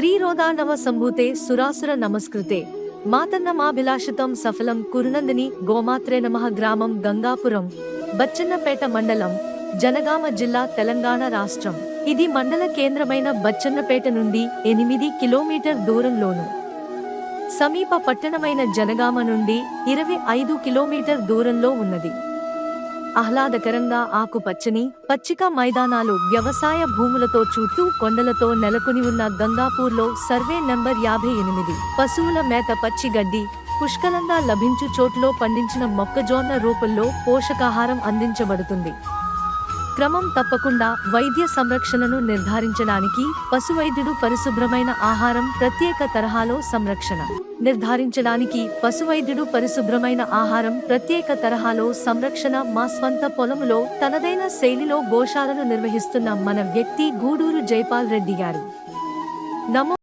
శ్రీరోదానవ సంభూతే సురాసుర నమస్కృతే మాతన్నమాభిలాషితం సఫలం కురునందిని గోమాత్రే నమః. గ్రామం గంగాపురం, బచ్చన్నపేట మండలం, జనగామ జిల్లా, తెలంగాణ రాష్ట్రం. ఇది మండల కేంద్రమైన బచ్చన్నపేట నుండి 8 కిలోమీటర్ దూరంలోను. సమీప పట్టణమైన జనగామ నుండి 25 కిలోమీటర్ దూరంలో ఉన్నది. ఆహ్లాదకరంగా ఆకుపచ్చని పచ్చిక మైదానాలు, వ్యవసాయ భూములతో చుట్టూ కొండలతో నెలకొని ఉన్న గంగాపూర్లో సర్వే నంబర్ 58 పశువుల మేత, పచ్చి గడ్డి పుష్కలంగా లభించు చోట్లో పండించిన మొక్కజొన్న రూపంలో పోషకాహారం అందించబడుతుంది. క్రమం తప్పకుండా వైద్య సంరక్షణను నిర్ధారించడానికి పశువైద్యుడు పరిశుభ్రమైన ఆహారం, ప్రత్యేక తరహాలో సంరక్షణ నిర్ధారించడానికి పశువైద్యుడు పరిశుభ్రమైన ఆహారం, ప్రత్యేక తరహాలో సంరక్షణ. మా స్వంత పొలములో తనదైన శైలిలో గోశాలను నిర్వహిస్తున్న మన వ్యక్తి గూడూరు జైపాల్ రెడ్డి గారు. నమో